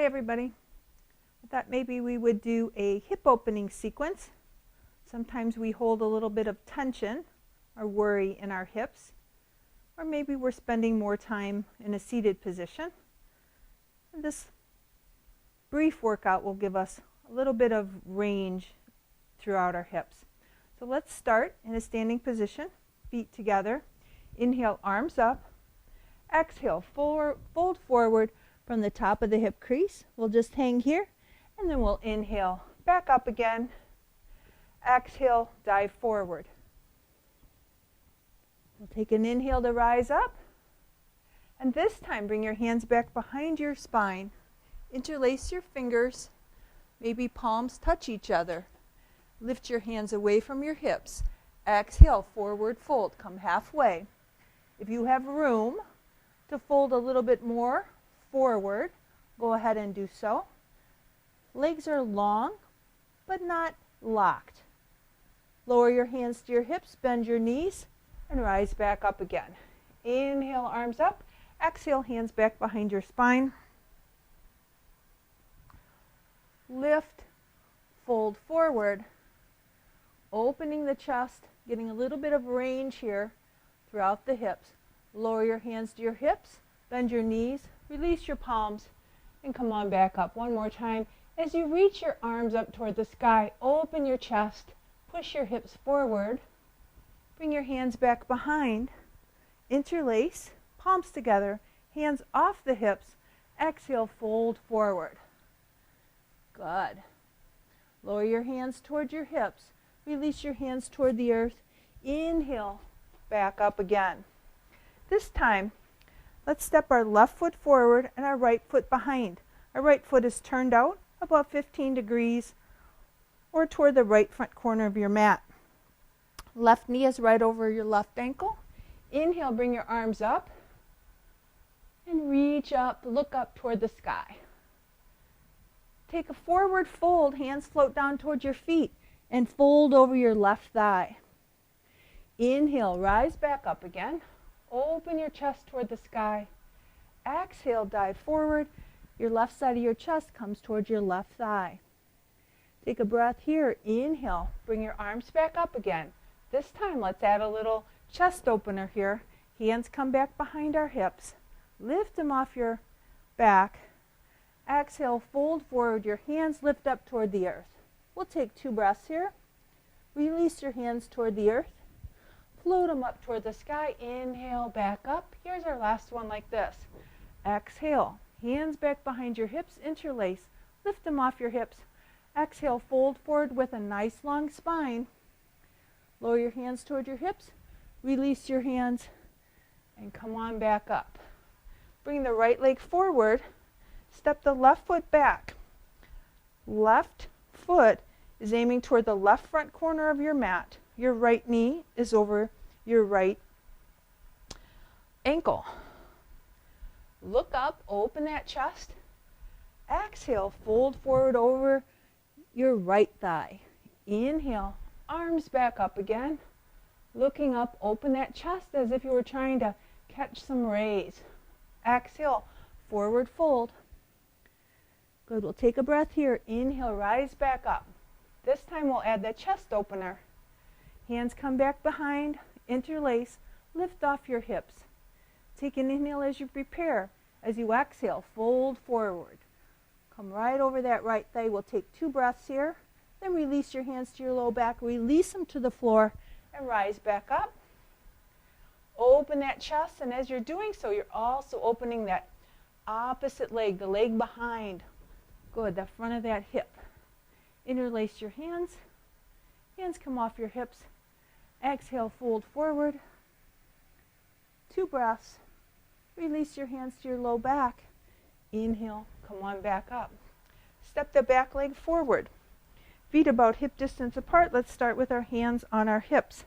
Hi everybody. I thought maybe we would do a hip opening sequence. Sometimes we hold a little bit of tension or worry in our hips, or maybe we're spending more time in a seated position. And this brief workout will give us a little bit of range throughout our hips. So let's start in a standing position, feet together. Inhale, arms up. Exhale, fold forward from the top of the hip crease. We'll just hang here, and then we'll inhale, back up again. Exhale, dive forward. We'll take an inhale to rise up. And this time, bring your hands back behind your spine. Interlace your fingers. Maybe palms touch each other. Lift your hands away from your hips. Exhale, forward fold. Come halfway. If you have room to fold a little bit more forward, go ahead and do so. Legs are long, but not locked. Lower your hands to your hips, bend your knees, and rise back up again. Inhale, arms up. Exhale, hands back behind your spine. Lift, fold forward, opening the chest, getting a little bit of range here throughout the hips. Lower your hands to your hips, bend your knees, release your palms, and come on back up. One more time. As you reach your arms up toward the sky, open your chest, push your hips forward, bring your hands back behind, interlace, palms together, hands off the hips, exhale, fold forward. Good. Lower your hands toward your hips, release your hands toward the earth, inhale, back up again. This time, let's step our left foot forward and our right foot behind. Our right foot is turned out about 15 degrees or toward the right front corner of your mat. Left knee is right over your left ankle. Inhale, bring your arms up and reach up, look up toward the sky. Take a forward fold, hands float down toward your feet and fold over your left thigh. Inhale, rise back up again. Open your chest toward the sky. Exhale, dive forward. Your left side of your chest comes towards your left thigh. Take a breath here. Inhale. Bring your arms back up again. This time, let's add a little chest opener here. Hands come back behind our hips. Lift them off your back. Exhale, fold forward. Your hands lift up toward the earth. We'll take 2 breaths here. Release your hands toward the earth. Float them up toward the sky. Inhale, back up. Here's our last one like this. Exhale. Hands back behind your hips. Interlace. Lift them off your hips. Exhale, fold forward with a nice long spine. Lower your hands toward your hips. Release your hands. And come on back up. Bring the right leg forward. Step the left foot back. Left foot is aiming toward the left front corner of your mat. Your right knee is over your right ankle. Look up, open that chest. Exhale, fold forward over your right thigh. Inhale, arms back up again. Looking up, open that chest as if you were trying to catch some rays. Exhale, forward fold. Good, we'll take a breath here. Inhale, rise back up. This time we'll add the chest opener. Hands come back behind, interlace, lift off your hips. Take an inhale as you prepare. As you exhale, fold forward. Come right over that right thigh. We'll take 2 breaths here. Then release your hands to your low back. Release them to the floor and rise back up. Open that chest, and as you're doing so, you're also opening that opposite leg, the leg behind. Good, the front of that hip. Interlace your hands. Hands come off your hips. Exhale, fold forward. 2 breaths. Release your hands to your low back. Inhale, come on back up. Step the back leg forward. Feet about hip distance apart. Let's start with our hands on our hips.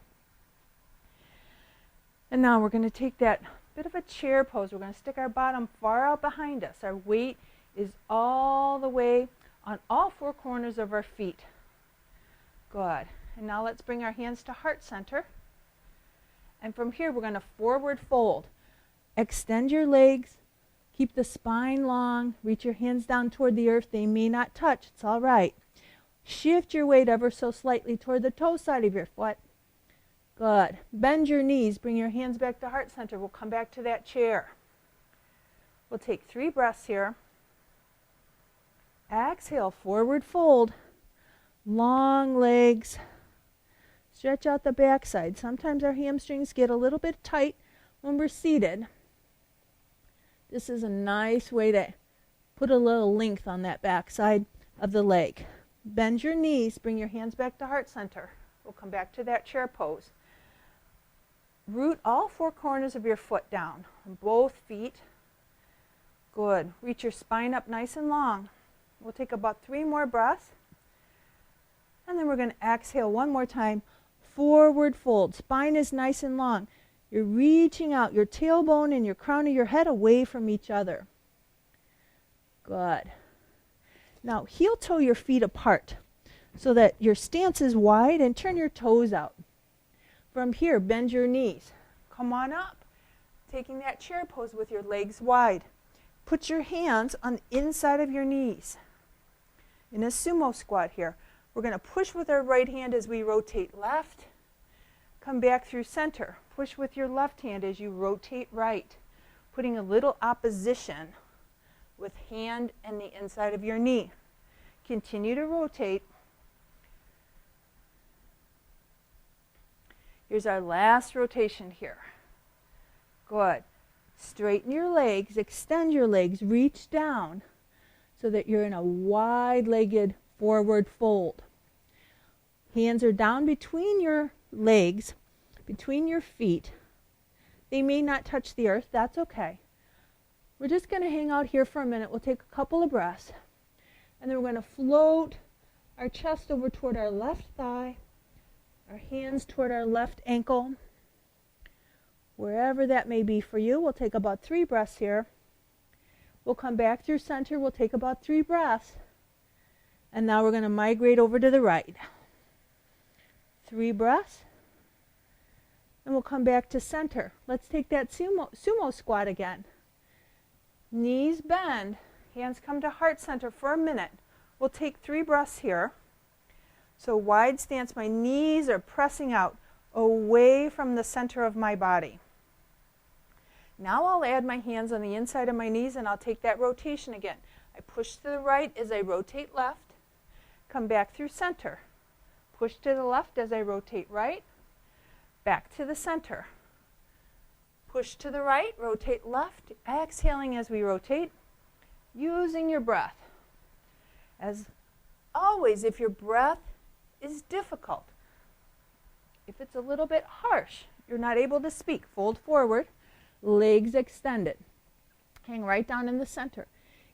And now we're going to take that bit of a chair pose. We're going to stick our bottom far out behind us. Our weight is all the way on all 4 corners of our feet. Good. And now let's bring our hands to heart center. And from here, we're going to forward fold. Extend your legs, Keep the spine long. Reach your hands down toward the earth. They may not touch. It's all right. Shift your weight ever so slightly toward the toe side of your foot. Good. Bend your knees. Bring your hands back to heart center. We'll come back to that chair. We'll take 3 breaths here. Exhale, forward fold. Long legs. Stretch out the backside. Sometimes our hamstrings get a little bit tight when we're seated. This is a nice way to put a little length on that backside of the leg. Bend your knees. Bring your hands back to heart center. We'll come back to that chair pose. Root all 4 corners of your foot down on both feet. Good. Reach your spine up nice and long. We'll take about 3 more breaths. And then we're going to exhale one more time. Forward fold. Spine is nice and long. You're reaching out your tailbone and your crown of your head away from each other. Good. Now heel toe your feet apart so that your stance is wide, and turn your toes out. From here, bend your knees. Come on up. Taking that chair pose with your legs wide. Put your hands on the inside of your knees. In a sumo squat here, we're going to push with our right hand as we rotate left. Come back through center. Push with your left hand as you rotate right, putting a little opposition with hand and the inside of your knee. Continue to rotate. Here's our last rotation here. Good. Straighten your legs, extend your legs, reach down so that you're in a wide-legged forward fold. Hands are down between your legs, between your feet. They may not touch the earth. That's okay. We're just going to hang out here for a minute. We'll take a couple of breaths. And then we're going to float our chest over toward our left thigh, our hands toward our left ankle. Wherever that may be for you, we'll take about 3 breaths here. We'll come back through center. We'll take about 3 breaths. And now we're going to migrate over to the right. 3 breaths. And we'll come back to center. Let's take that sumo squat again. Knees bend. Hands come to heart center for a minute. We'll take 3 breaths here. So wide stance. My knees are pressing out away from the center of my body. Now I'll add my hands on the inside of my knees, and I'll take that rotation again. I push to the right as I rotate left. Come back through center. Push to the left as I rotate right. Back to the center. Push to the right, rotate left, exhaling as we rotate, using your breath. As always, if your breath is difficult, if it's a little bit harsh, you're not able to speak, fold forward, legs extended. Hang right down in the center.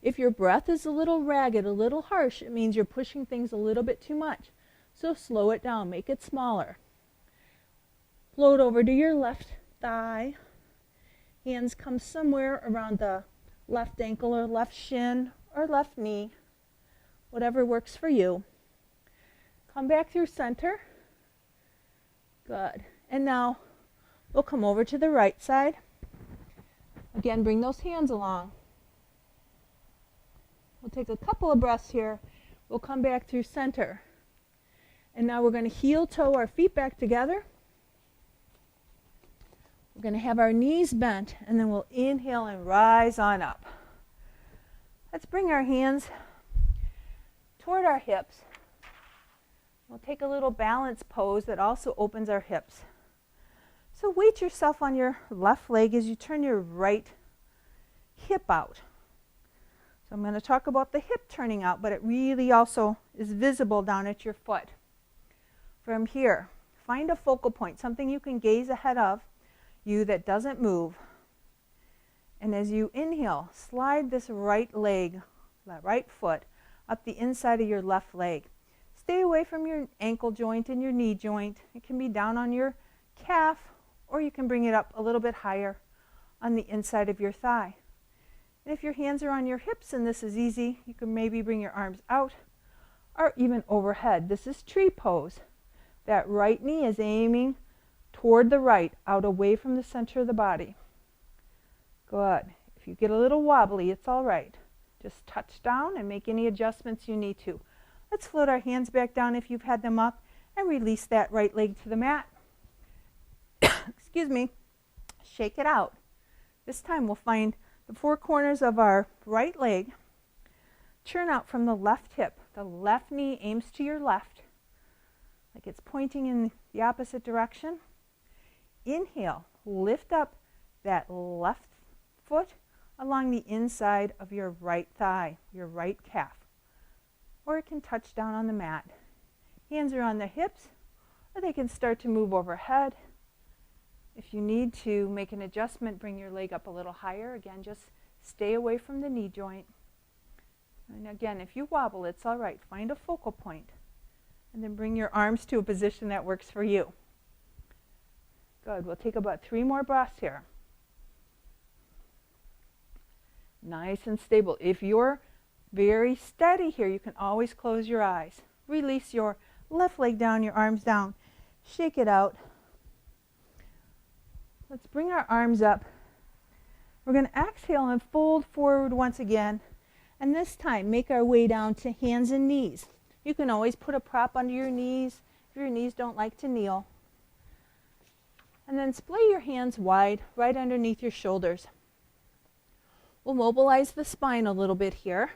If your breath is a little ragged, a little harsh, it means you're pushing things a little bit too much. So slow it down, make it smaller. Float over to your left thigh. Hands come somewhere around the left ankle or left shin or left knee, whatever works for you. Come back through center. Good. And now we'll come over to the right side. Again, bring those hands along. We'll take a couple of breaths here. We'll come back through center. And now we're going to heel toe our feet back together. We're going to have our knees bent, and then we'll inhale and rise on up. Let's bring our hands toward our hips. We'll take a little balance pose that also opens our hips. So weight yourself on your left leg as you turn your right hip out. So I'm going to talk about the hip turning out, but it really also is visible down at your foot. From here, find a focal point, something you can gaze ahead of you that doesn't move. And as you inhale, slide this right leg, that right foot, up the inside of your left leg. Stay away from your ankle joint and your knee joint. It can be down on your calf, or you can bring it up a little bit higher on the inside of your thigh. And if your hands are on your hips and this is easy, you can maybe bring your arms out or even overhead. This is tree pose. That right knee is aiming toward the right, out away from the center of the body. Good. If you get a little wobbly, it's all right. Just touch down and make any adjustments you need to. Let's float our hands back down if you've had them up and release that right leg to the mat. Excuse me. Shake it out. This time we'll find the four corners of our right leg. Churn out from the left hip. The left knee aims to your left, like it's pointing in the opposite direction. Inhale, lift up that left foot along the inside of your right thigh, your right calf. Or it can touch down on the mat. Hands are on the hips, or they can start to move overhead. If you need to make an adjustment, bring your leg up a little higher. Again, just stay away from the knee joint. And again, if you wobble, it's all right. Find a focal point. And then bring your arms to a position that works for you. Good. We'll take about 3 more breaths here. Nice and stable. If you're very steady here, you can always close your eyes. Release your left leg down, your arms down. Shake it out. Let's bring our arms up. We're going to exhale and fold forward once again. And this time, make our way down to hands and knees. You can always put a prop under your knees if your knees don't like to kneel. And then splay your hands wide, right underneath your shoulders. We'll mobilize the spine a little bit here.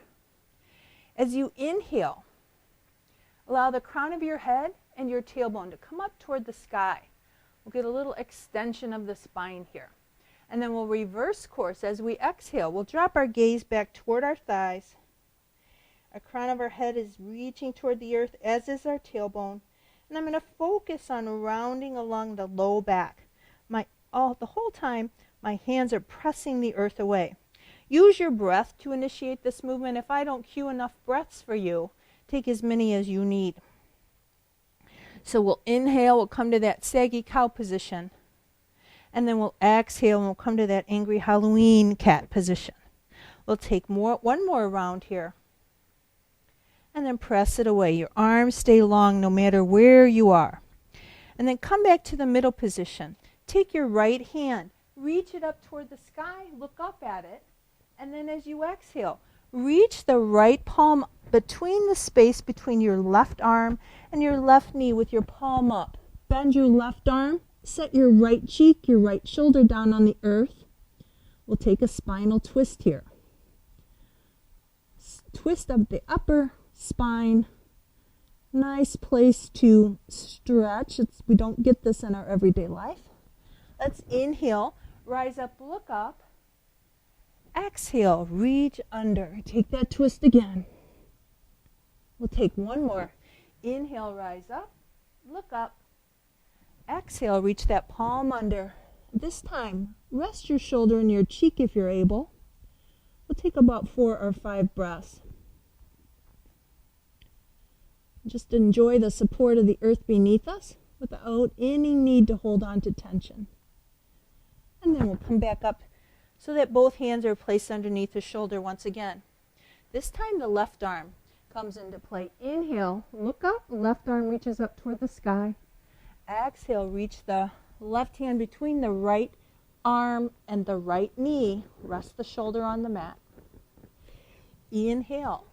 As you inhale, allow the crown of your head and your tailbone to come up toward the sky. We'll get a little extension of the spine here. And then we'll reverse course as we exhale. We'll drop our gaze back toward our thighs. Our crown of our head is reaching toward the earth, as is our tailbone. And I'm going to focus on rounding along the low back. The whole time, my hands are pressing the earth away. Use your breath to initiate this movement. If I don't cue enough breaths for you, take as many as you need. So we'll inhale, we'll come to that saggy cow position. And then we'll exhale and we'll come to that angry Halloween cat position. We'll take one more round here. And then press it away. Your arms stay long no matter where you are. And then come back to the middle position. Take your right hand, reach it up toward the sky, look up at it. And then as you exhale, reach the right palm between the space between your left arm and your left knee with your palm up. Bend your left arm. Set your right cheek, your right shoulder down on the earth. We'll take a spinal twist here. Twist up the upper spine. Nice place to stretch. We don't get this in our everyday life. Let's inhale, rise up, look up. Exhale, reach under. Take that twist again. We'll take one more. Inhale, rise up, look up. Exhale, reach that palm under. This time, rest your shoulder in your cheek if you're able. We'll take about 4 or 5 breaths. Just enjoy the support of the earth beneath us without any need to hold on to tension. And then we'll come back up so that both hands are placed underneath the shoulder once again. This time the left arm comes into play. Inhale, look up, left arm reaches up toward the sky. Exhale, reach the left hand between the right arm and the right knee. Rest the shoulder on the mat. Inhale,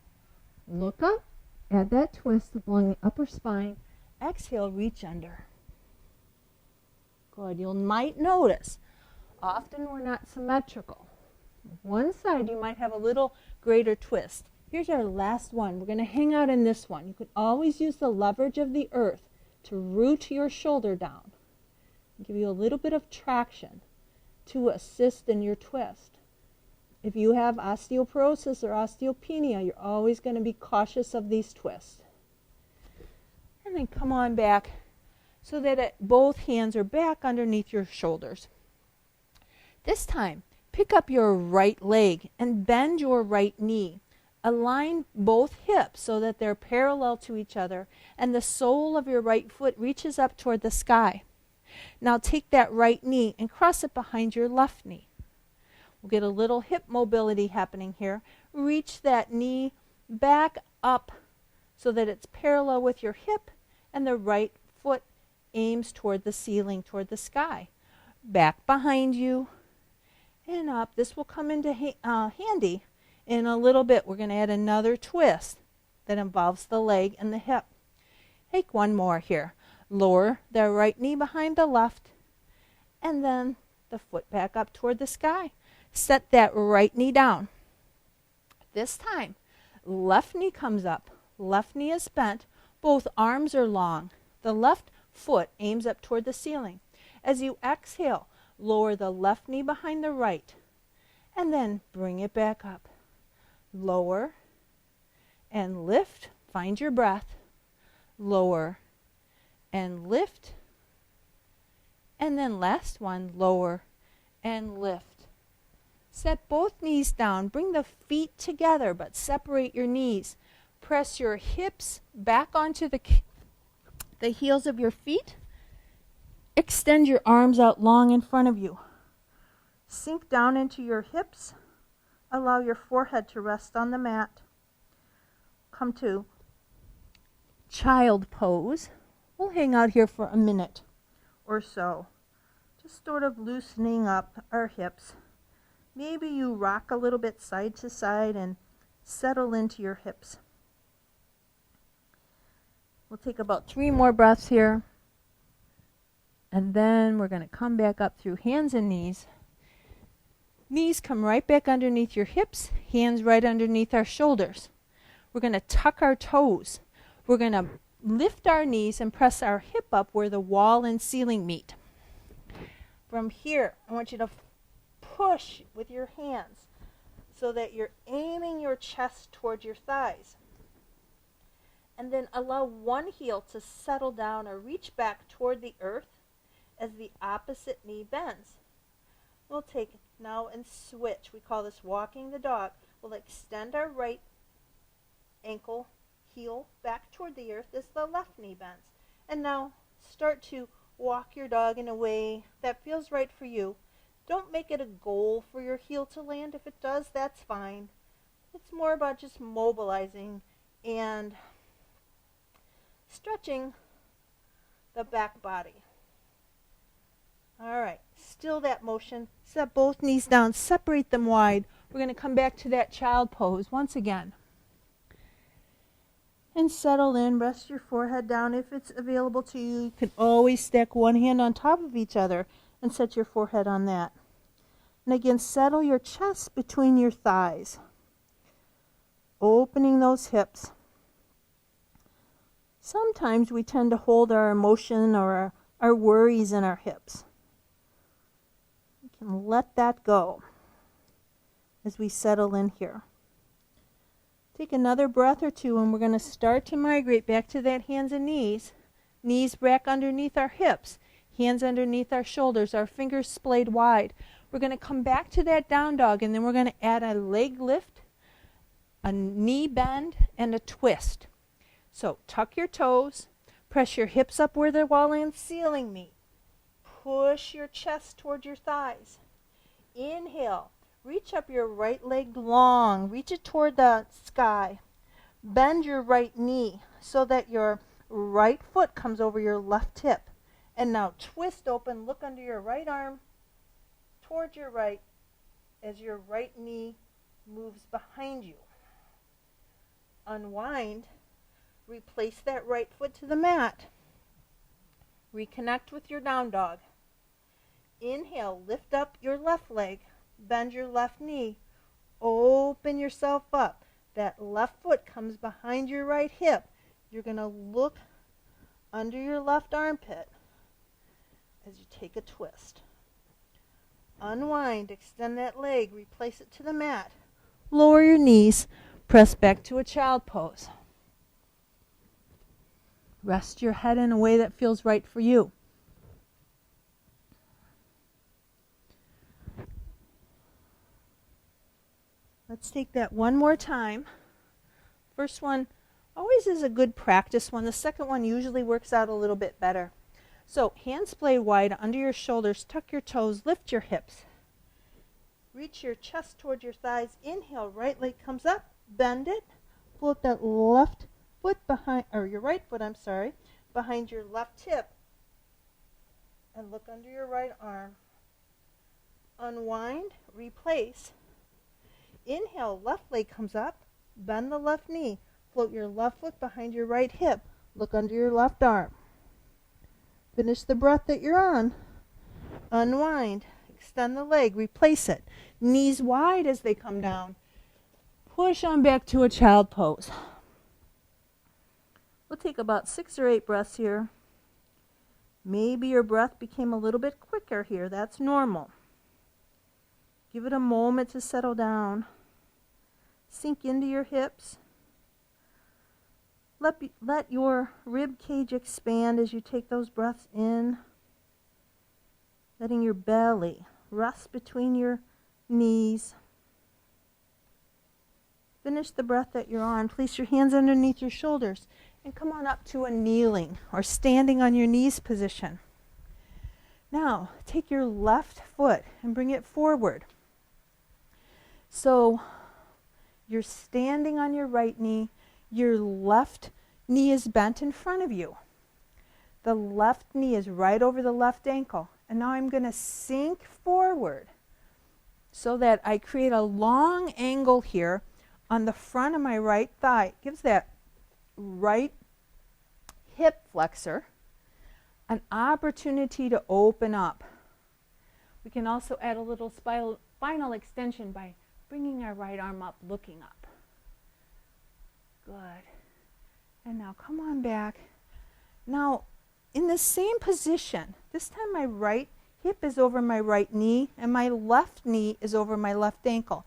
look up, add that twist along the upper spine. Exhale, reach under. Good. You might notice, often we're not symmetrical. One side you might have a little greater twist. Here's our last one. We're going to hang out in this one. You could always use the leverage of the earth to root your shoulder down. Give you a little bit of traction to assist in your twist. If you have osteoporosis or osteopenia, you're always going to be cautious of these twists. And then come on back so that both hands are back underneath your shoulders. This time, pick up your right leg and bend your right knee. Align both hips so that they're parallel to each other and the sole of your right foot reaches up toward the sky. Now take that right knee and cross it behind your left knee. We'll get a little hip mobility happening here. Reach that knee back up so that it's parallel with your hip and the right foot aims toward the ceiling, toward the sky. Back behind you and up. This will come into handy in a little bit. We're going to add another twist that involves the leg and the hip. Take one more here. Lower the right knee behind the left, and then the foot back up toward the sky. Set that right knee down. This time, left knee comes up. Left knee is bent. Both arms are long. The left foot aims up toward the ceiling. As you exhale, lower the left knee behind the right, and then bring it back up. Lower and lift. Find your breath. Lower and lift. And then last one, lower and lift. Set both knees down. Bring the feet together, but separate your knees. Press your hips back onto the heels of your feet. Extend your arms out long in front of you. Sink down into your hips. Allow your forehead to rest on the mat. Come to child pose. We'll hang out here for a minute or so. Just sort of loosening up our hips. Maybe you rock a little bit side to side and settle into your hips. We'll take about 3 more breaths here. And then we're going to come back up through hands and knees. Knees come right back underneath your hips, hands right underneath our shoulders. We're going to tuck our toes. We're going to lift our knees and press our hip up where the wall and ceiling meet. From here, I want you to push with your hands so that you're aiming your chest toward your thighs. And then allow one heel to settle down or reach back toward the earth as the opposite knee bends. We'll take now and switch. We call this walking the dog. We'll extend our right ankle, heel back toward the earth as the left knee bends. And now start to walk your dog in a way that feels right for you. Don't make it a goal for your heel to land. If it does, that's fine. It's more about just mobilizing and stretching the back body. All right, still that motion. Set both knees down, separate them wide. We're going to come back to that child pose once again. And settle in, rest your forehead down if it's available to you. You can always stack one hand on top of each other and set your forehead on that. And again, settle your chest between your thighs. Opening those hips. Sometimes we tend to hold our emotion or our worries in our hips. We can let that go as we settle in here. Take another breath or two, and we're going to start to migrate back to that hands and knees. Knees back underneath our hips, hands underneath our shoulders, our fingers splayed wide. We're going to come back to that down dog, and then we're going to add a leg lift, a knee bend, and a twist. So tuck your toes, press your hips up where the wall and ceiling meet. Push your chest toward your thighs. Inhale. Reach up your right leg long. Reach it toward the sky. Bend your right knee so that your right foot comes over your left hip. And now twist open. Look under your right arm toward your right as your right knee moves behind you. Unwind. Replace that right foot to the mat. Reconnect with your down dog. Inhale. Lift up your left leg. Bend your left knee. Open yourself up. That left foot comes behind your right hip. You're going to look under your left armpit as you take a twist. Unwind. Extend that leg. Replace it to the mat. Lower your knees. Press back to a child pose. Rest your head in a way that feels right for you. Let's take that one more time. First one always is a good practice one. The second one usually works out a little bit better. So hands splayed wide under your shoulders, tuck your toes, lift your hips. Reach your chest toward your thighs. Inhale, right leg comes up, bend it. Pull up that left foot behind, or your right foot, behind your left hip. And look under your right arm. unwind, replace. Inhale, left leg comes up, bend the left knee, float your left foot behind your right hip, look under your left arm. Finish the breath that you're on. Unwind, extend the leg, replace it. Knees wide as they come down. Push on back to a child pose. We'll take about 6 or 8 breaths here. Maybe your breath became a little bit quicker here. That's normal. Give it a moment to settle down. Sink into your hips. Let your rib cage expand as you take those breaths in. Letting your belly rest between your knees. Finish the breath that you're on. Place your hands underneath your shoulders and come on up to a kneeling or standing on your knees position. Now, take your left foot and bring it forward. So, you're standing on your right knee. Your left knee is bent in front of you. The left knee is right over the left ankle. And now I'm going to sink forward so that I create a long angle here on the front of my right thigh. It gives that right hip flexor an opportunity to open up. We can also add a little spinal extension by bringing our right arm up, looking up. Good. And now come on back. Now, in the same position, this time my right hip is over my right knee and my left knee is over my left ankle.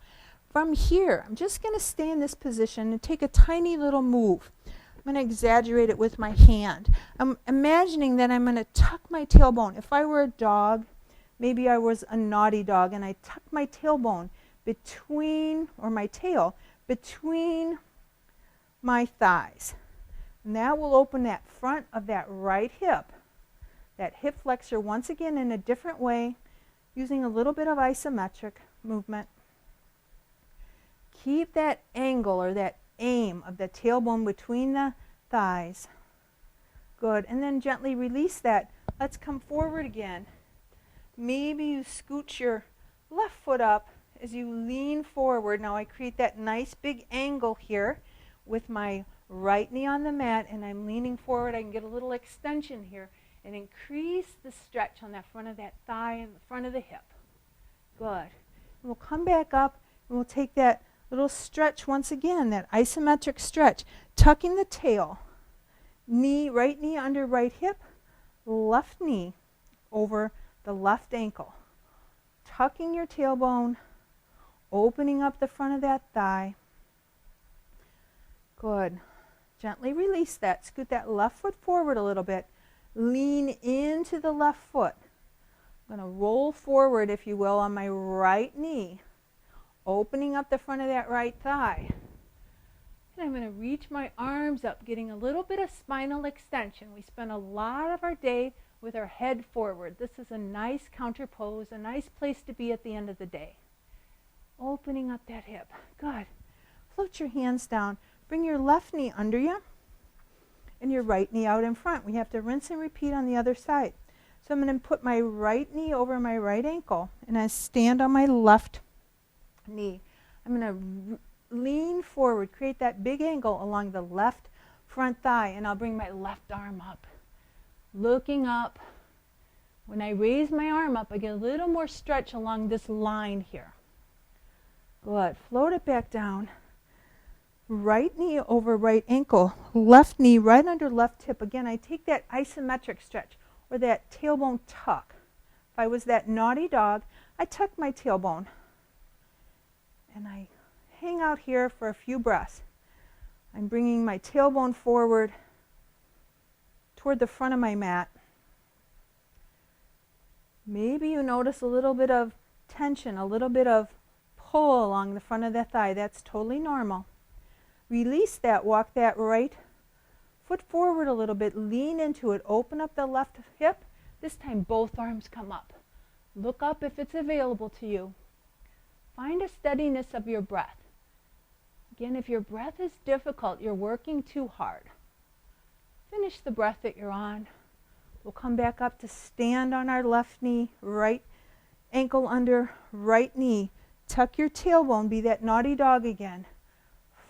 From here, I'm just going to stay in this position and take a tiny little move. I'm going to exaggerate it with my hand. I'm imagining that I'm going to tuck my tailbone. If I were a dog, maybe I was a naughty dog, and I tuck my tailbone between, or my tail, between my thighs. And that will open that front of that right hip, that hip flexor once again in a different way, using a little bit of isometric movement. Keep that angle or that aim of the tailbone between the thighs. Good. And then gently release that. Let's come forward again. Maybe you scooch your left foot up as you lean forward. Now I create that nice big angle here with my right knee on the mat, and I'm leaning forward. I can get a little extension here and increase the stretch on that front of that thigh and the front of the hip. Good. And we'll come back up and we'll take that little stretch once again, that isometric stretch, tucking the tail, knee, right knee under right hip, left knee over the left ankle, tucking your tailbone, opening up the front of that thigh. Good. Gently release that. Scoot that left foot forward a little bit. Lean into the left foot. I'm going to roll forward, if you will, on my right knee, opening up the front of that right thigh. And I'm going to reach my arms up, getting a little bit of spinal extension. We spend a lot of our day with our head forward. This is a nice counter pose, a nice place to be at the end of the day. Opening up that hip. Good. Float your hands down. Bring your left knee under you and your right knee out in front. We have to rinse and repeat on the other side. So I'm going to put my right knee over my right ankle and I stand on my left knee. I'm going to lean forward, create that big angle along the left front thigh, and I'll bring my left arm up. Looking up. When I raise my arm up, I get a little more stretch along this line here. Good. Float it back down. Right knee over right ankle, left knee right under left hip. Again, I take that isometric stretch or that tailbone tuck. If I was that naughty dog, I tuck my tailbone and I hang out here for a few breaths. I'm bringing my tailbone forward toward the front of my mat. Maybe you notice a little bit of tension, a little bit of pull along the front of the thigh. That's totally normal. Release that, walk that right foot forward a little bit, lean into it, open up the left hip. This time both arms come up. Look up if it's available to you. Find a steadiness of your breath. Again, if your breath is difficult, you're working too hard. Finish the breath that you're on. We'll come back up to stand on our left knee, right ankle under right knee. Tuck your tailbone, be that naughty dog again.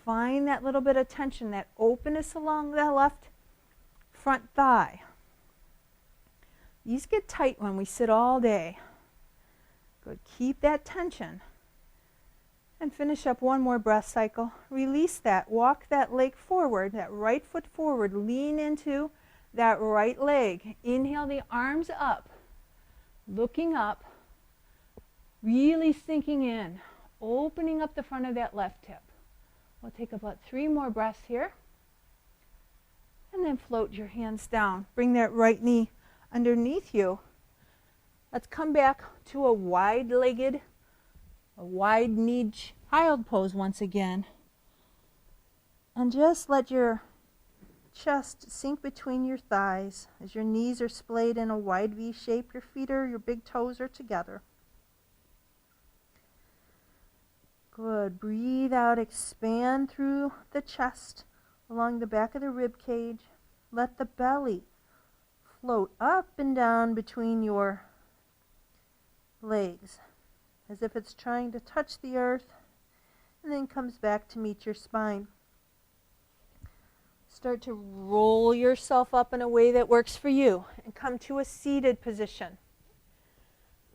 Find that little bit of tension, that openness along the left front thigh. These get tight when we sit all day. Good. Keep that tension. And finish up one more breath cycle. Release that. Walk that leg forward, that right foot forward. Lean into that right leg. Inhale the arms up. Looking up. Really sinking in. Opening up the front of that left hip. We'll take about 3 more breaths here. And then float your hands down. Bring that right knee underneath you. Let's come back to a wide-legged, a wide-kneed child pose once again. And just let your chest sink between your thighs as your knees are splayed in a wide V shape. Your big toes are together. Good. Breathe out, expand through the chest, along the back of the rib cage. Let the belly float up and down between your legs, as if it's trying to touch the earth, and then comes back to meet your spine. Start to roll yourself up in a way that works for you, and come to a seated position.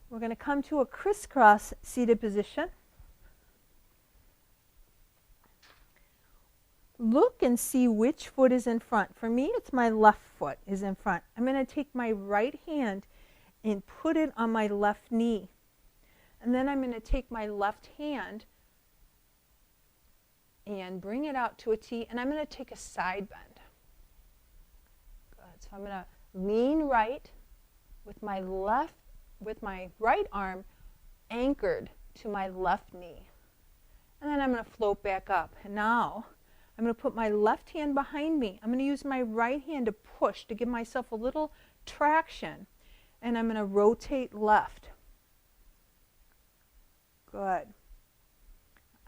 We're going to come to a crisscross seated position. Look and see which foot is in front. For me, it's my left foot is in front. I'm going to take my right hand and put it on my left knee. And then I'm going to take my left hand and bring it out to a T, and I'm going to take a side bend. Good. So I'm going to lean right with my right arm anchored to my left knee. And then I'm going to float back up. And now I'm going to put my left hand behind me. I'm going to use my right hand to push, to give myself a little traction. And I'm going to rotate left. Good.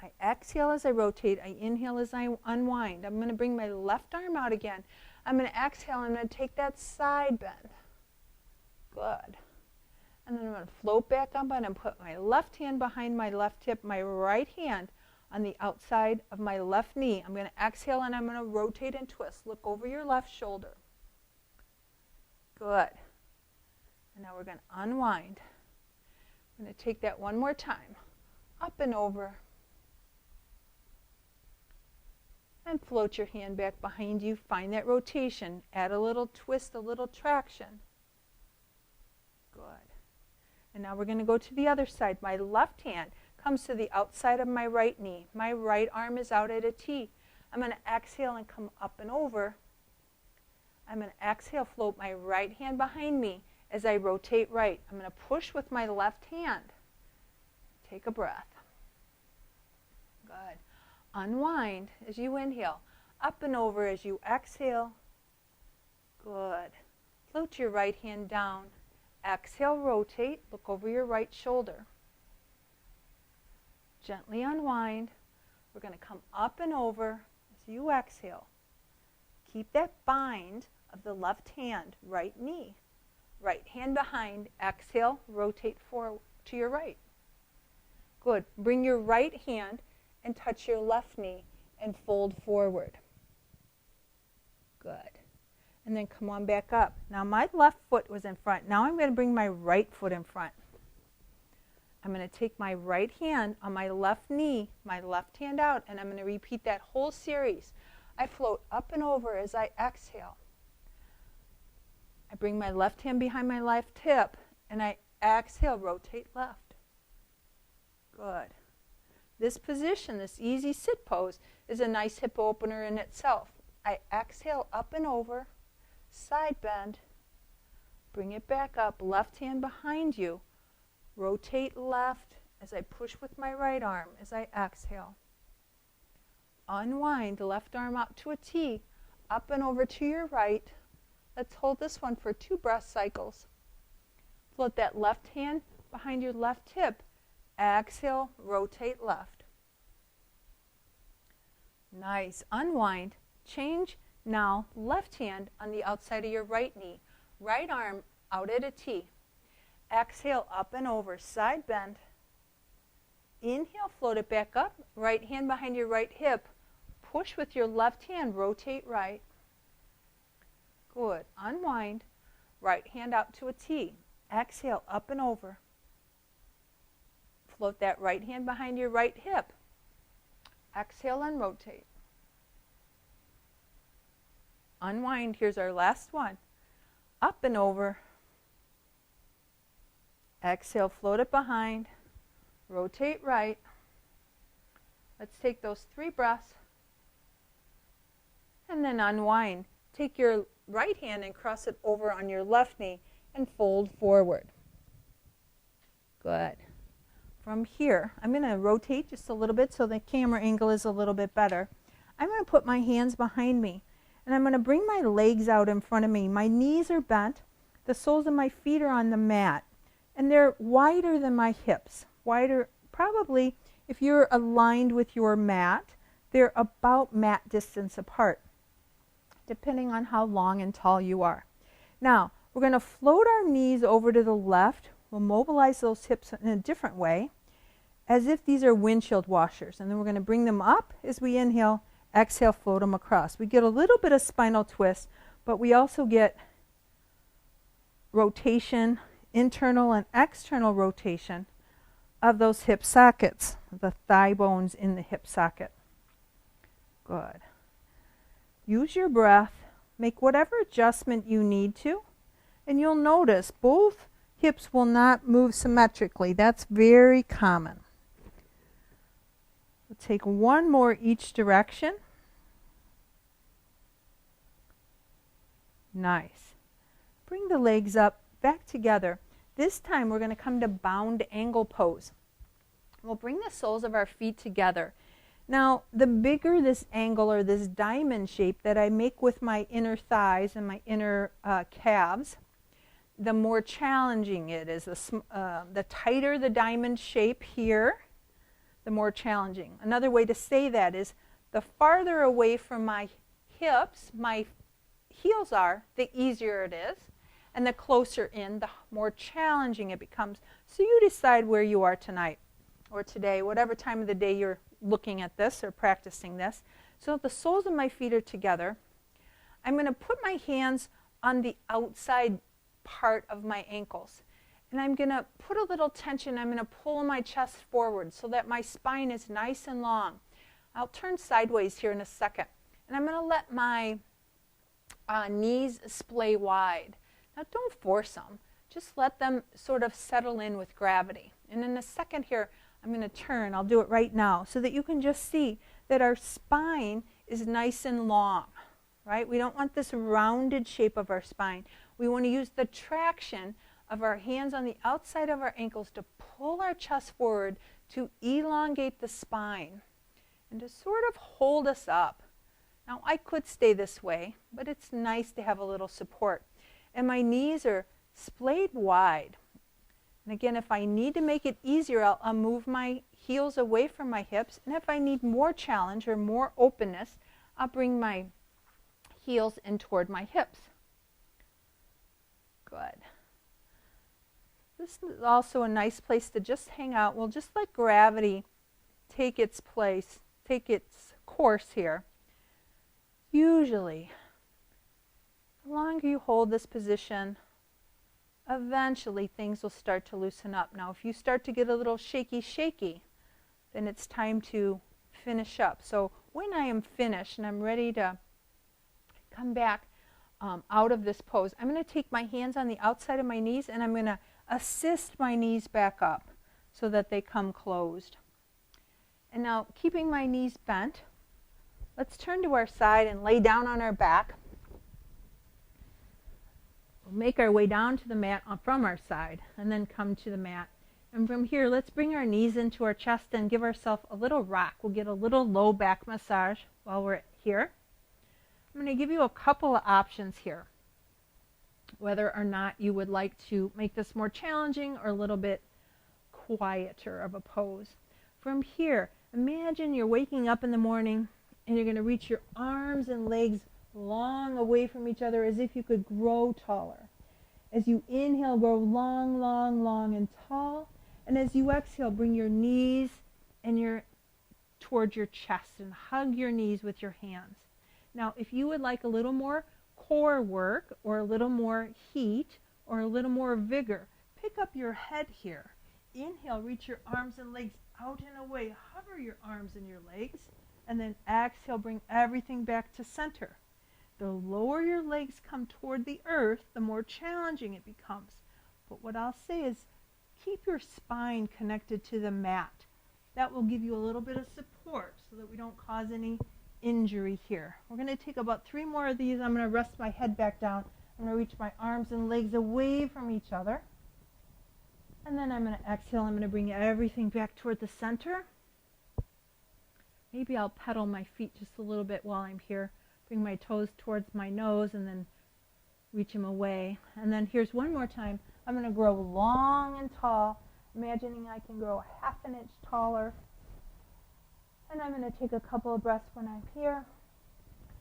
I exhale as I rotate. I inhale as I unwind. I'm going to bring my left arm out again. I'm going to exhale. I'm going to take that side bend. Good. And then I'm going to float back up and I'm put my left hand behind my left hip, my right hand on the outside of my left knee. I'm going to exhale and I'm going to rotate and twist. Look over your left shoulder. Good. And now we're going to unwind. I'm going to take that one more time. Up and over. And float your hand back behind you. Find that rotation. Add a little twist, a little traction. Good. And now we're going to go to the other side. My left hand comes to the outside of my right knee. My right arm is out at a T. I'm going to exhale and come up and over. I'm going to exhale, float my right hand behind me as I rotate right. I'm going to push with my left hand. Take a breath. Good. Unwind as you inhale. Up and over as you exhale. Good. Float your right hand down. Exhale, rotate. Look over your right shoulder. Gently unwind. We're going to come up and over as you exhale. Keep that bind of the left hand, right knee. Right hand behind. Exhale, rotate forward to your right. Good. Bring your right hand and touch your left knee and fold forward. Good. And then come on back up. Now my left foot was in front. Now I'm going to bring my right foot in front. I'm going to take my right hand on my left knee, my left hand out, and I'm going to repeat that whole series. I float up and over as I exhale. I bring my left hand behind my left hip, and I exhale, rotate left. Good. This position, this easy sit pose, is a nice hip opener in itself. I exhale up and over, side bend, bring it back up, left hand behind you, rotate left as I push with my right arm as I exhale. Unwind, left arm out to a T, up and over to your right. Let's hold this one for 2 breath cycles. Float that left hand behind your left hip. Exhale, rotate left. Nice. Unwind. Change now left hand on the outside of your right knee. Right arm out at a T. Exhale, up and over, side bend. Inhale, float it back up. Right hand behind your right hip. Push with your left hand, rotate right. Good. Unwind. Right hand out to a T. Exhale, up and over. Float that right hand behind your right hip. Exhale and rotate. Unwind. Here's our last one. Up and over. Exhale, float it behind. Rotate right. Let's take those 3 breaths. And then unwind. Take your right hand and cross it over on your left knee and fold forward. Good. From here, I'm going to rotate just a little bit so the camera angle is a little bit better. I'm going to put my hands behind me, and I'm going to bring my legs out in front of me. My knees are bent. The soles of my feet are on the mat, and they're wider than my hips. Wider, probably, if you're aligned with your mat, they're about mat distance apart, depending on how long and tall you are. Now, we're going to float our knees over to the left. We'll mobilize those hips in a different way, as if these are windshield washers. And then we're going to bring them up as we inhale, exhale, float them across. We get a little bit of spinal twist, but we also get rotation, internal and external rotation of those hip sockets, the thigh bones in the hip socket. Good. Use your breath. Make whatever adjustment you need to. And you'll notice both hips will not move symmetrically. That's very common. We'll take one more each direction. Nice. Bring the legs up, back together. This time we're going to come to bound angle pose. We'll bring the soles of our feet together. Now, the bigger this angle or this diamond shape that I make with my inner thighs and my inner calves, the more challenging it is. The tighter the diamond shape here, the more challenging. Another way to say that is the farther away from my hips my heels are, the easier it is. And the closer in, the more challenging it becomes. So you decide where you are tonight or today, whatever time of the day you're looking at this or practicing this. So the soles of my feet are together. I'm going to put my hands on the outside part of my ankles. And I'm going to put a little tension. I'm going to pull my chest forward so that my spine is nice and long. I'll turn sideways here in a second. And I'm going to let my knees splay wide. Now don't force them. Just let them sort of settle in with gravity. And in a second here, I'm going to turn. I'll do it right now so that you can just see that our spine is nice and long, right? We don't want this rounded shape of our spine. We want to use the traction of our hands on the outside of our ankles to pull our chest forward to elongate the spine and to sort of hold us up. Now, I could stay this way, but it's nice to have a little support. And my knees are splayed wide. And again, if I need to make it easier, I'll move my heels away from my hips. And if I need more challenge or more openness, I'll bring my heels in toward my hips. Good. This is also a nice place to just hang out. We'll just let gravity take its place, take its course here. Usually, the longer you hold this position, eventually things will start to loosen up. Now, if you start to get a little shaky, then it's time to finish up. So when I am finished and I'm ready to come back out of this pose, I'm going to take my hands on the outside of my knees and I'm going to assist my knees back up so that they come closed. And now, keeping my knees bent, let's turn to our side and lay down on our back. We'll make our way down to the mat from our side and then come to the mat. And from here, let's bring our knees into our chest and give ourselves a little rock. We'll get a little low back massage while we're here. I'm going to give you a couple of options here, whether or not you would like to make this more challenging or a little bit quieter of a pose. From here, imagine you're waking up in the morning and you're going to reach your arms and legs long away from each other as if you could grow taller. As you inhale, grow long, long, long and tall. And as you exhale, bring your knees and towards your chest and hug your knees with your hands. Now, if you would like a little more core work or a little more heat or a little more vigor, pick up your head here. Inhale, reach your arms and legs out and away. Hover your arms and your legs. And then exhale, bring everything back to center. The lower your legs come toward the earth, the more challenging it becomes. But what I'll say is keep your spine connected to the mat. That will give you a little bit of support so that we don't cause any injury here. We're going to take about 3 more of these. I'm going to rest my head back down. I'm going to reach my arms and legs away from each other. And then I'm going to exhale. I'm going to bring everything back toward the center. Maybe I'll pedal my feet just a little bit while I'm here. Bring my toes towards my nose and then reach them away. And then here's one more time. I'm going to grow long and tall, imagining I can grow a ½ an inch taller. And I'm going to take a couple of breaths when I'm here.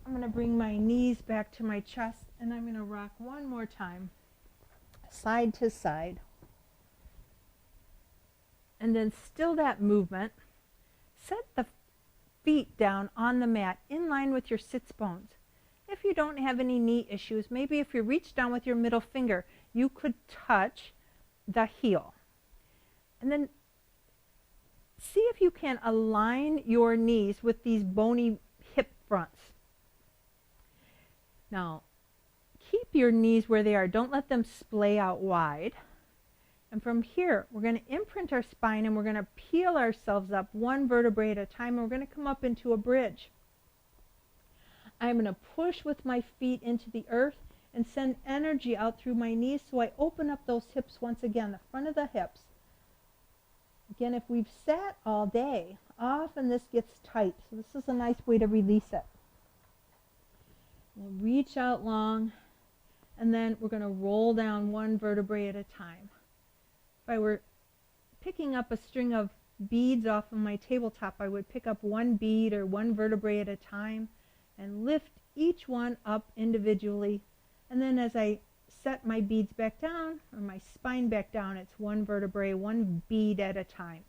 I'm going to bring my knees back to my chest, and I'm going to rock one more time, side to side. And then still that movement. Set the feet down on the mat in line with your sits bones. If you don't have any knee issues, maybe if you reach down with your middle finger, you could touch the heel. And then see if you can align your knees with these bony hip fronts. Now, keep your knees where they are. Don't let them splay out wide. And from here, we're going to imprint our spine and we're going to peel ourselves up 1 vertebrae at a time, and we're going to come up into a bridge. I'm going to push with my feet into the earth and send energy out through my knees so I open up those hips once again, the front of the hips. Again, if we've sat all day, often this gets tight, so this is a nice way to release it. We'll reach out long, and then we're going to roll down 1 vertebrae at a time. If I were picking up a string of beads off of my tabletop, I would pick up 1 bead or 1 vertebrae at a time and lift each one up individually. And then as I set my beads back down, or my spine back down, it's 1 vertebrae, 1 bead at a time.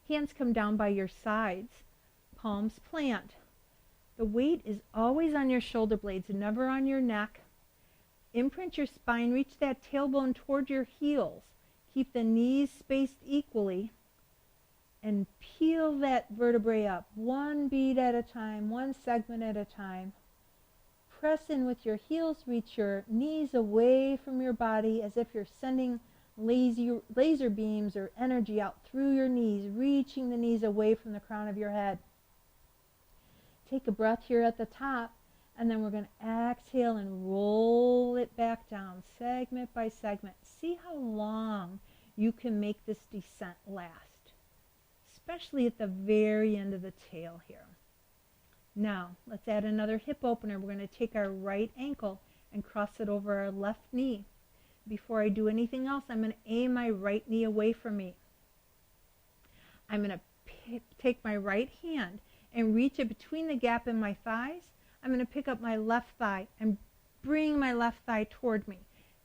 Hands come down by your sides, palms plant. The weight is always on your shoulder blades, never on your neck. Imprint your spine, reach that tailbone toward your heels. Keep the knees spaced equally and peel that vertebrae up, 1 bead at a time, 1 segment at a time. Press in with your heels, reach your knees away from your body as if you're sending laser beams or energy out through your knees, reaching the knees away from the crown of your head. Take a breath here at the top, and then we're going to exhale and roll it back down, segment by segment. See how long you can make this descent last, especially at the very end of the tail here. Now, let's add another hip opener. We're going to take our right ankle and cross it over our left knee. Before I do anything else, I'm going to aim my right knee away from me. I'm going to take my right hand and reach it between the gap in my thighs. I'm going to pick up my left thigh and bring my left thigh toward me.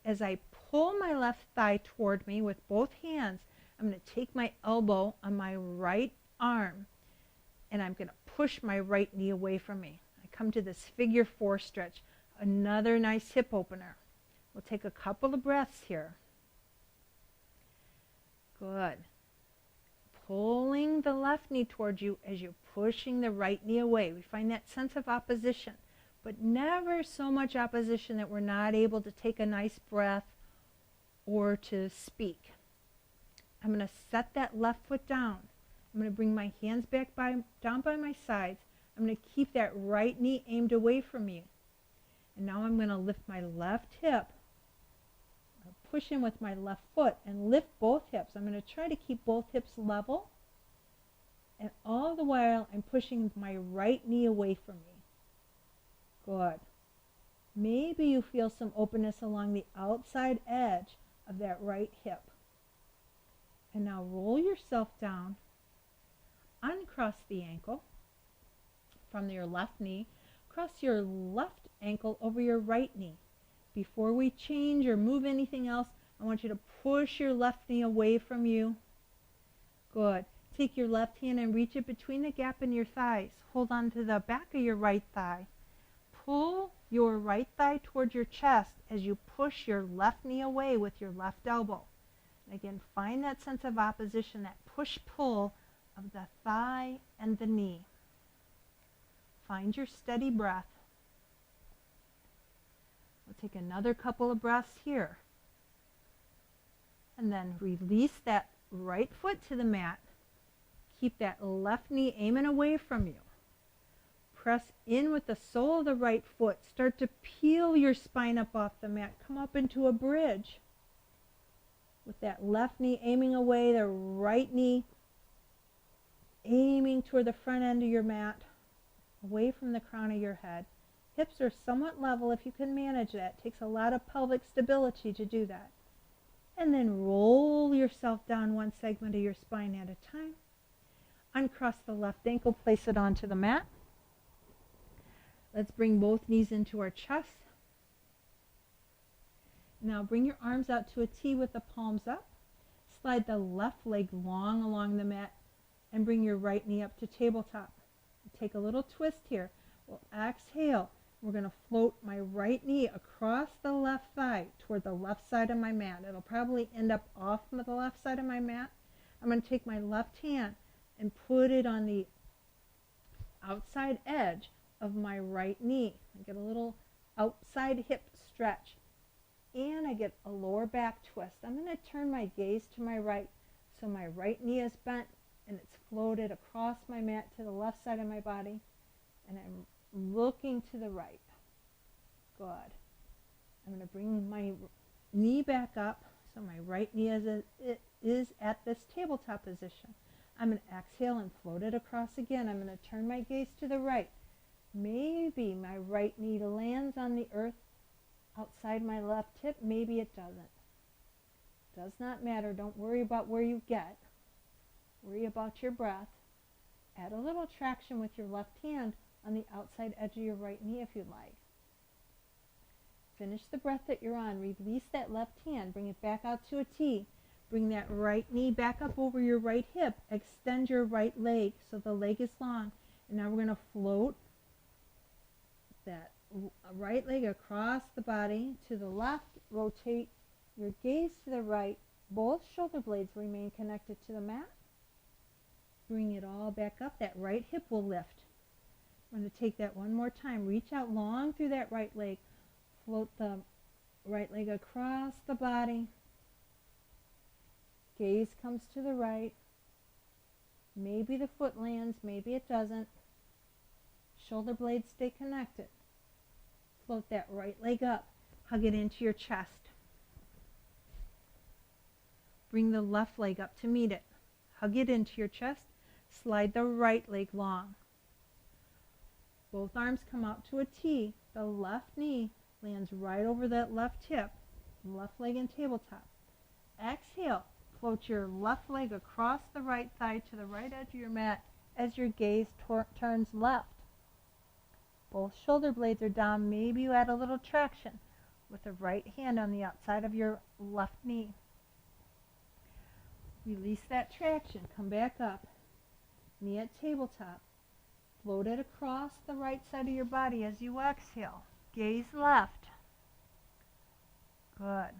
As I pull my left thigh toward me with both hands, I'm going to take my elbow on my right arm and I'm going to push my right knee away from me. I come to this figure 4 stretch, another nice hip opener. We'll take a couple of breaths here. Good. Pulling the left knee towards you as you're pushing the right knee away. We find that sense of opposition, but never so much opposition that we're not able to take a nice breath or to speak. I'm going to set that left foot down. I'm going to bring my hands back down by my sides. I'm going to keep that right knee aimed away from you. And now I'm going to lift my left hip, push in with my left foot, and lift both hips. I'm going to try to keep both hips level. And all the while, I'm pushing my right knee away from me. Good. Maybe you feel some openness along the outside edge of that right hip. And now roll yourself down. Uncross the ankle from your left knee. Cross your left ankle over your right knee. Before we change or move anything else, I want you to push your left knee away from you. Good. Take your left hand and reach it between the gap in your thighs. Hold on to the back of your right thigh. Pull your right thigh towards your chest as you push your left knee away with your left elbow. And again, find that sense of opposition, that push-pull of the thigh and the knee. Find your steady breath. We'll take another couple of breaths here. And then release that right foot to the mat. Keep that left knee aiming away from you. Press in with the sole of the right foot. Start to peel your spine up off the mat. Come up into a bridge. With that left knee aiming away, the right knee aiming toward the front end of your mat, away from the crown of your head. Hips are somewhat level if you can manage that. It takes a lot of pelvic stability to do that. And then roll yourself down one segment of your spine at a time. Uncross the left ankle, place it onto the mat. Let's bring both knees into our chest. Now bring your arms out to a T with the palms up. Slide the left leg long along the mat and bring your right knee up to tabletop. Take a little twist here. We'll exhale. We're going to float my right knee across the left thigh toward the left side of my mat. It'll probably end up off of the left side of my mat. I'm going to take my left hand and put it on the outside edge of my right knee. I get a little outside hip stretch. And I get a lower back twist. I'm going to turn my gaze to my right. So my right knee is bent and it's floated across my mat to the left side of my body. And I'm looking to the right. Good. I'm going to bring my knee back up. So my right knee is at this tabletop position. I'm going to exhale and float it across again. I'm going to turn my gaze to the right. Maybe my right knee lands on the earth outside my left hip. Maybe it doesn't. Does not matter. Don't worry about where you get. Worry about your breath. Add a little traction with your left hand on the outside edge of your right knee if you'd like. Finish the breath that you're on. Release that left hand. Bring it back out to a T. Bring that right knee back up over your right hip. Extend your right leg so the leg is long. And now we're going to float that right leg across the body to the left. Rotate your gaze to the right. Both shoulder blades remain connected to the mat. Bring it all back up. That right hip will lift. I'm going to take that one more time. Reach out long through that right leg. Float the right leg across the body. Gaze comes to the right. Maybe the foot lands, maybe it doesn't. Shoulder blades stay connected. Float that right leg up. Hug it into your chest. Bring the left leg up to meet it. Hug it into your chest. Slide the right leg long. Both arms come out to a T. The left knee lands right over that left hip. Left leg in tabletop. Exhale. Float your left leg across the right thigh to the right edge of your mat as your gaze turns left. Both shoulder blades are down. Maybe you add a little traction with the right hand on the outside of your left knee. Release that traction. Come back up. Knee at tabletop. Float it across the right side of your body as you exhale. Gaze left. Good.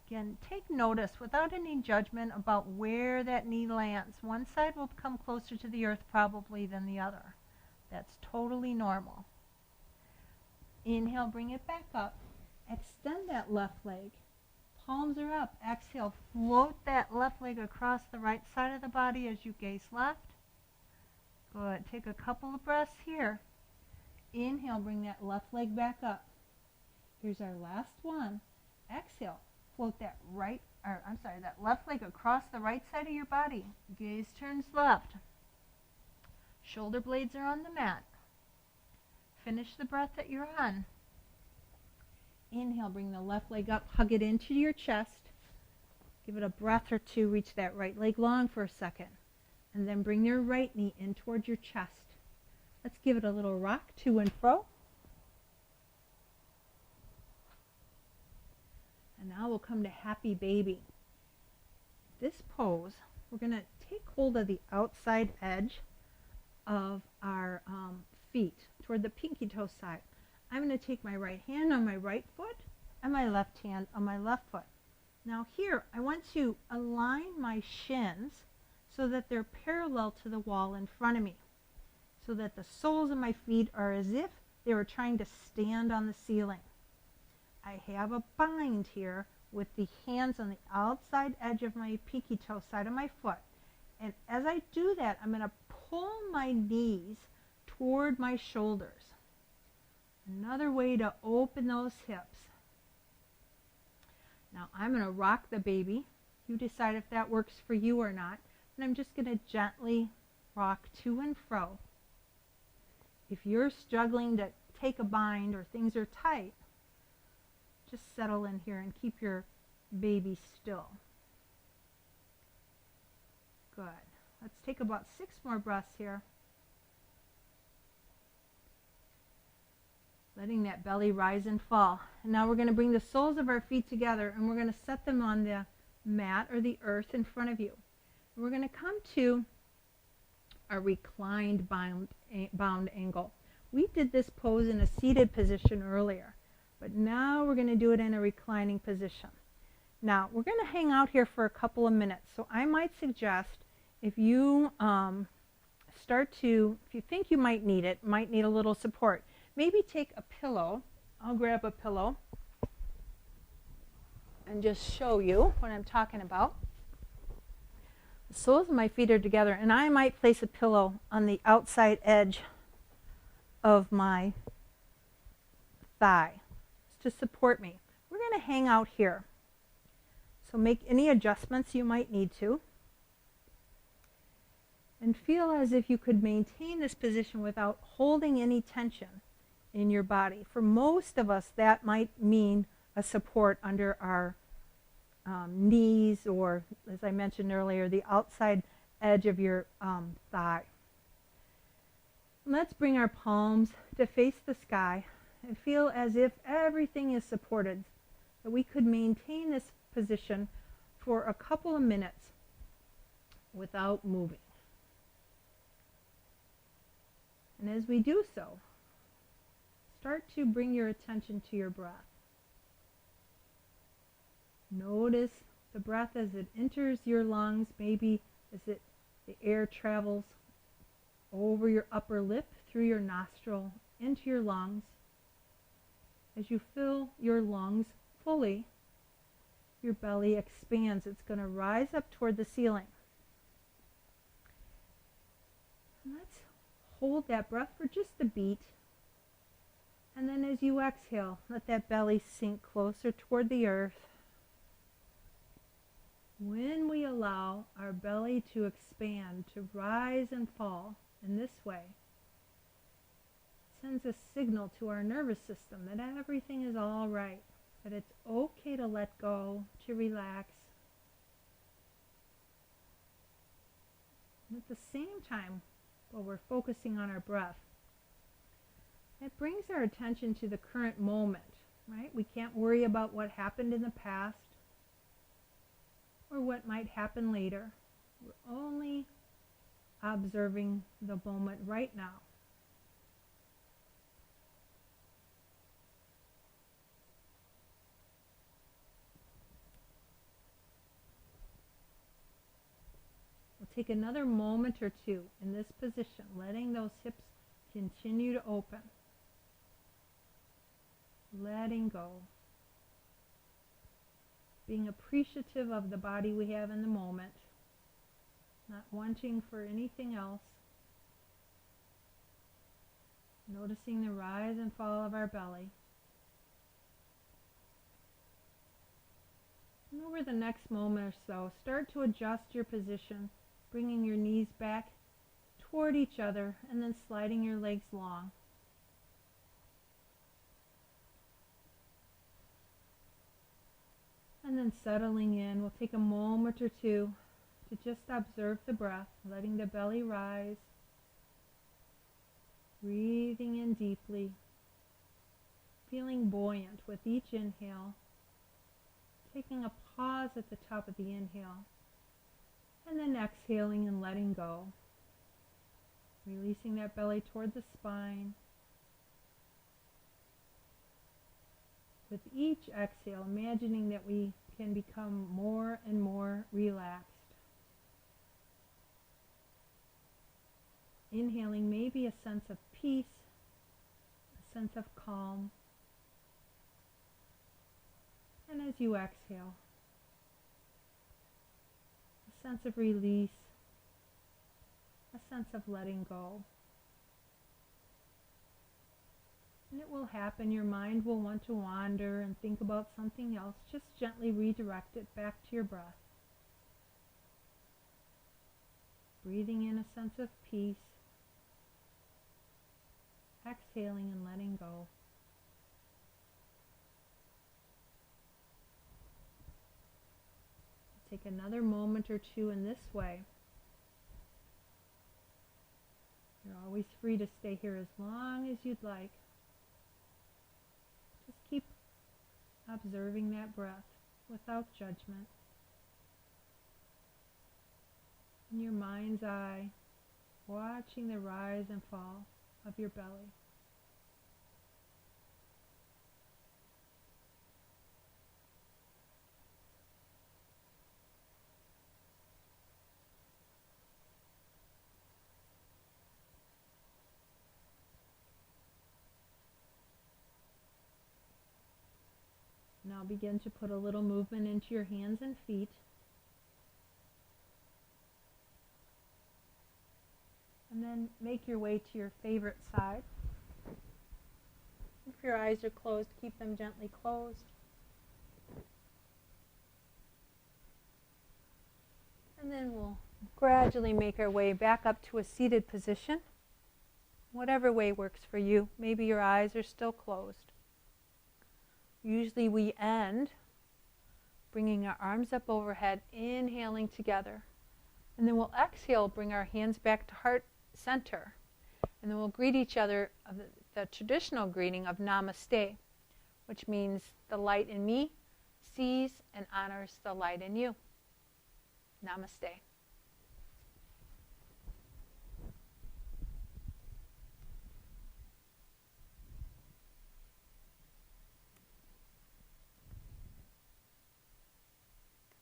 Again, take notice without any judgment about where that knee lands. One side will come closer to the earth probably than the other. That's totally normal. Inhale, bring it back up. Extend that left leg. Palms are up. Exhale, float that left leg across the right side of the body as you gaze left. Good. Take a couple of breaths here. Inhale, bring that left leg back up. Here's our last one. Exhale. Float that that left leg across the right side of your body. Gaze turns left. Shoulder blades are on the mat. Finish the breath that you're on. Inhale, bring the left leg up, hug it into your chest. Give it a breath or two, reach that right leg long for a second. And then bring your right knee in towards your chest. Let's give it a little rock to and fro. And now we'll come to happy baby. This pose, we're going to take hold of the outside edge of our feet toward the pinky toe side. I'm going to take my right hand on my right foot and my left hand on my left foot. Now here, I want to align my shins so that they're parallel to the wall in front of me, so that the soles of my feet are as if they were trying to stand on the ceiling. I have a bind here with the hands on the outside edge of my pinky toe side of my foot. And as I do that, I'm going to pull my knees toward my shoulders. Another way to open those hips. Now I'm going to rock the baby. You decide if that works for you or not. And I'm just going to gently rock to and fro. If you're struggling to take a bind or things are tight, just settle in here and keep your baby still. Good. Let's take about 6 more breaths here. Letting that belly rise and fall. And now we're going to bring the soles of our feet together and we're going to set them on the mat or the earth in front of you. And we're going to come to a reclined bound angle. We did this pose in a seated position earlier, but now we're going to do it in a reclining position. Now we're going to hang out here for a couple of minutes. So I might suggest if you if you think you might need a little support, maybe take a pillow. I'll grab a pillow and just show you what I'm talking about. The soles of my feet are together, and I might place a pillow on the outside edge of my thigh to support me. We're going to hang out here. So make any adjustments you might need to. And feel as if you could maintain this position without holding any tension in your body. For most of us, that might mean a support under our knees, or, as I mentioned earlier, the outside edge of your thigh. Let's bring our palms to face the sky and feel as if everything is supported, that we could maintain this position for a couple of minutes without moving. And as we do so, start to bring your attention to your breath. Notice the breath as it enters your lungs, maybe as the air travels over your upper lip, through your nostril, into your lungs. As you fill your lungs fully, your belly expands. It's going to rise up toward the ceiling. And let's hold that breath for just a beat. And then as you exhale, let that belly sink closer toward the earth. When we allow our belly to expand, to rise and fall in this way, it sends a signal to our nervous system that everything is all right, that it's okay to let go, to relax. And at the same time, while we're focusing on our breath, it brings our attention to the current moment, right? We can't worry about what happened in the past or what might happen later. We're only observing the moment right now. We'll take another moment or two in this position, letting those hips continue to open. Letting go. Being appreciative of the body we have in the moment. Not wanting for anything else. Noticing the rise and fall of our belly. And over the next moment or so, start to adjust your position, bringing your knees back toward each other and then sliding your legs long. And then settling in, we'll take a moment or two to just observe the breath, letting the belly rise, breathing in deeply, feeling buoyant with each inhale, taking a pause at the top of the inhale, and then exhaling and letting go. Releasing that belly toward the spine. With each exhale, imagining that we can become more and more relaxed. Inhaling maybe a sense of peace, a sense of calm. And as you exhale, a sense of release, a sense of letting go. And it will happen. Your mind will want to wander and think about something else. Just gently redirect it back to your breath. Breathing in a sense of peace. Exhaling and letting go. Take another moment or two in this way. You're always free to stay here as long as you'd like. Just keep observing that breath without judgment. In your mind's eye, watching the rise and fall of your belly. Now begin to put a little movement into your hands and feet. And then make your way to your favorite side. If your eyes are closed, keep them gently closed. And then we'll gradually make our way back up to a seated position. Whatever way works for you. Maybe your eyes are still closed. Usually we end bringing our arms up overhead, inhaling together. And then we'll exhale, bring our hands back to heart center. And then we'll greet each other of the traditional greeting of Namaste, which means the light in me sees and honors the light in you. Namaste.